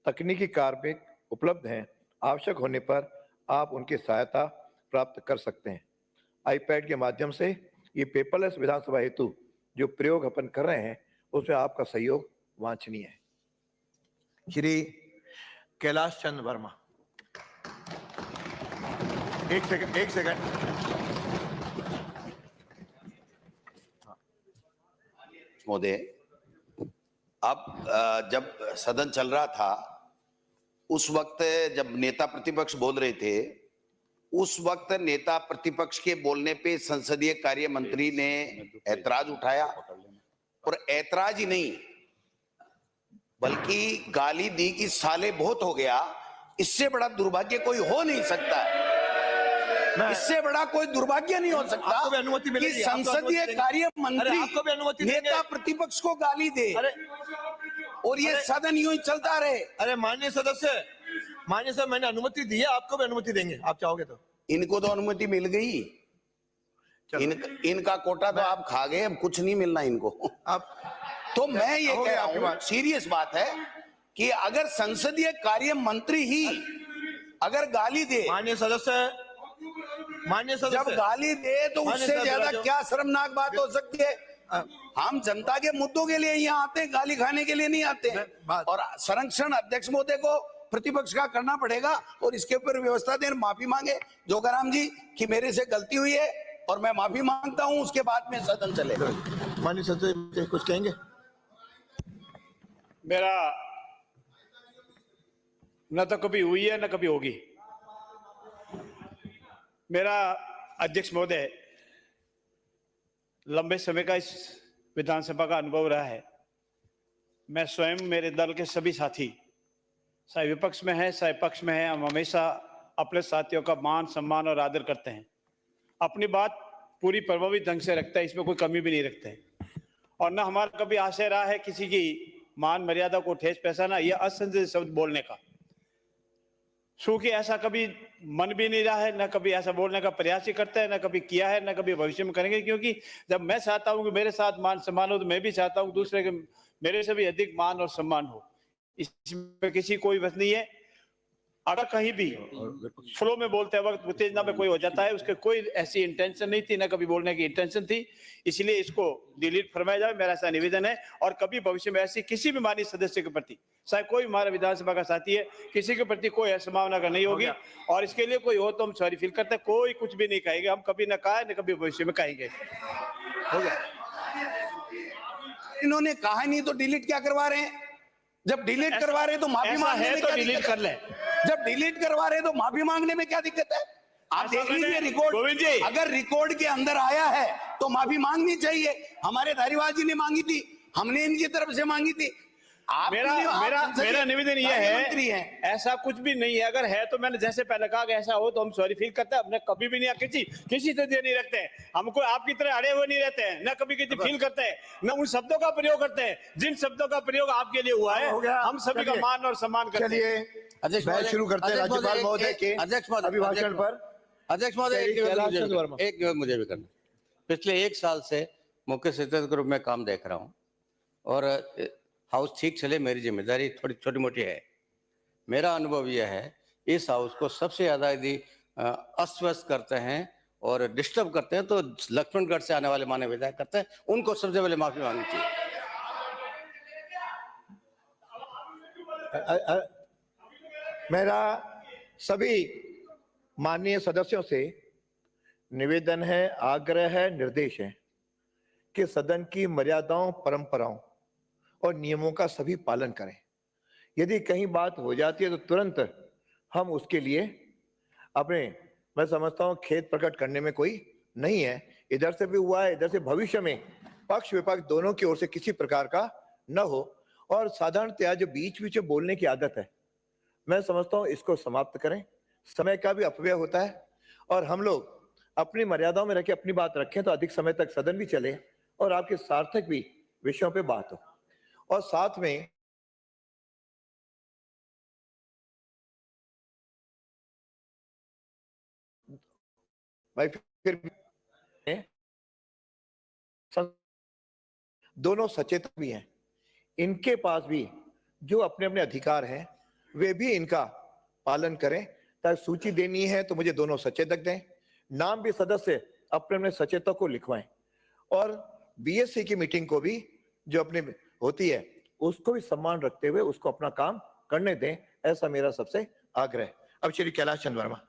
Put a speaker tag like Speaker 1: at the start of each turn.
Speaker 1: तकनीकी कार्मिक उपलब्ध हैं। आवश्यक होने पर आप उनकी सहायता प्राप्त कर सकते हैं। आईपैड के माध्यम से ये पेपरलेस विधानसभा हेतु जो प्रयोग अपन कर रहे हैं उसमें आपका सहयोग वांछनीय है। श्री कैलाश चंद्र वर्मा, एक सेकंड।
Speaker 2: महोदय, अब जब सदन चल रहा था उस वक्त जब नेता प्रतिपक्ष बोल रहे थे, उस वक्त नेता प्रतिपक्ष के बोलने पे संसदीय कार्य मंत्री ने ऐतराज उठाया, और ऐतराज ही नहीं बल्कि गाली दी कि साले बहुत हो गया। इससे बड़ा दुर्भाग्य कोई हो नहीं सकता है। इससे बड़ा कोई दुर्भाग्य नहीं हो सकता कि संसदीय कार्य मंत्री नेता प्रतिपक्ष को गाली दे और ये सदन यूं ही चलता रहे।
Speaker 3: अरे माननीय सदस्य, मैंने अनुमति दी है, आपको भी अनुमति देंगे, आप चाहोगे तो।
Speaker 2: इनको तो अनुमति मिल गई, इनका कोटा तो आप खा गए, अब कुछ नहीं मिलना इनको। अब तो मैं ये कह रहा हूं, सीरियस बात है कि अगर संसदीय कार्य मंत्री ही अगर गाली दे,
Speaker 3: माननीय सदस्य
Speaker 2: जब गाली दे तो उससे ज्यादा क्या शर्मनाक बात हो सकती है। हम जनता के मुद्दों के लिए यहाँ आते हैं, गाली खाने के लिए नहीं आते हैं। और संरक्षण अध्यक्ष महोदय को प्रतिपक्ष का करना पड़ेगा और इसके ऊपर व्यवस्था दें, माफी मांगे जोगाराम जी कि मेरे से गलती हुई है और मैं माफी मांगता हूं, उसके बाद में सदन चलेगा।
Speaker 3: माननीय सदस्य कुछ कहेंगे?
Speaker 4: मेरा न तो कभी हुई है न कभी होगी। मेरा अध्यक्ष महोदय लंबे समय का इस विधानसभा का अनुभव रहा है। मैं स्वयं, मेरे दल के सभी साथी, चाहे विपक्ष में है चाहे पक्ष में है, हम हमेशा अपने साथियों का मान सम्मान और आदर करते हैं। अपनी बात पूरी प्रभावी ढंग से रखते हैं, इसमें कोई कमी भी नहीं रखते हैं। और न हमारा कभी आशय रहा है किसी की मान मर्यादा को ठेस पहचाना या असंजय शब्द बोलने का। चूंकि ऐसा कभी मन भी नहीं रहा है, न कभी ऐसा बोलने का प्रयास ही करते हैं, न कभी किया है, न कभी भविष्य में करेंगे। क्योंकि जब मैं चाहता हूं कि मेरे साथ मान सम्मान हो, तो मैं भी चाहता हूं दूसरे के मेरे से भी अधिक मान और सम्मान हो। इसमें किसी कोई बात नहीं है। अगर कहीं भी फ्लो में बोलते वक्त उत्तेजना में कोई हो जाता है, उसके कोई ऐसी इंटेंशन नहीं थी, ना कभी बोलने की इंटेंशन थी, इसलिए इसको डिलीट फरमाया जाए, मेरा ऐसा निवेदन है। और कभी भविष्य में ऐसी किसी भी माननीय सदस्य के प्रति, चाहे कोई हमारा विधानसभा का साथी है, किसी के प्रति कोई असंभावना का नहीं होगी। और इसके लिए कोई हो तो हम सॉरी फील करते हैं, कोई कुछ भी नहीं कहेंगे, हम कभी न कहा न कभी भविष्य में कहेंगे।
Speaker 2: हो गया, इन्होंने कहा नहीं तो डिलीट क्या करवा रहे हैं? जब डिलीट करवा रहे तो माफी मांगने में क्या
Speaker 4: डिलीट कर ले।
Speaker 2: जब डिलीट करवा रहे तो माफी मांगने में क्या दिक्कत है? आप देख लीजिए रिकॉर्ड, अगर रिकॉर्ड के अंदर आया है तो माफी मांगनी चाहिए। हमारे धारीवाल जी ने मांगी थी, हमने इनकी तरफ से मांगी थी।
Speaker 4: मेरा निवेदन यह है, ऐसा कुछ भी नहीं है। अगर है तो मैंने जैसे पहले कहा कि ऐसा हो तो हम सॉरी फील करते हैं। हमने कभी भी नहीं किसी से नहीं रखते हैं, हमको आपकी तरह अड़े हुए नहीं रहते हैं, न कभी किसी फील करते हैं, न उन शब्दों का प्रयोग करते हैं जिन शब्दों का प्रयोग आपके लिए हुआ है। हम सभी का मान और सम्मान करते हैं।
Speaker 1: अध्यक्ष शुरू करते हैं राज्यपाल महोदय के अभिभाषण पर।
Speaker 5: अध्यक्ष महोदय, एक मुझे भी करना। पिछले 1 साल से मुख्य सचेतक के रूप में काम देख रहा हूँ और हाउस ठीक चले, मेरी जिम्मेदारी थोड़ी छोटी मोटी है। मेरा अनुभव यह है, इस हाउस को सबसे ज्यादा यदि अस्वस्थ करते हैं और डिस्टर्ब करते हैं तो लक्ष्मणगढ़ से आने वाले माननीय विधायक करते हैं, उनको सबसे पहले माफी मांगनी चाहिए।
Speaker 1: मेरा सभी माननीय सदस्यों से निवेदन है, आग्रह है, निर्देश है कि सदन की मर्यादाओं, परंपराओं और नियमों का सभी पालन करें। यदि कहीं बात हो जाती है तो तुरंत हम उसके लिए अपने, मैं समझता हूं, खेद प्रकट करने में कोई नहीं है। इधर से भी हुआ है, इधर से भविष्य में पक्ष विपक्ष दोनों की ओर से किसी प्रकार का न हो। और साधारणतया जो बीच बीच में बोलने की आदत है, मैं समझता हूं इसको समाप्त करें। समय का भी अपव्यय होता है और हम लोग अपनी मर्यादाओं में रह के अपनी बात रखें तो अधिक समय तक सदन भी चले और आपके सार्थक भी विषयों पे बात हो। और साथ में भाई फिर दोनों सचेतक भी हैं, इनके पास भी जो अपने अपने अधिकार हैं वे भी इनका पालन करें। ताकि सूची देनी है तो मुझे दोनों सचेतक दें, नाम भी सदस्य अपने अपने सचेतक को लिखवाएं, और बीएससी की मीटिंग को भी जो अपने होती है उसको भी सम्मान रखते हुए उसको अपना काम करने दें, ऐसा मेरा सबसे आग्रह है। अब श्री कैलाश चंद्र वर्मा।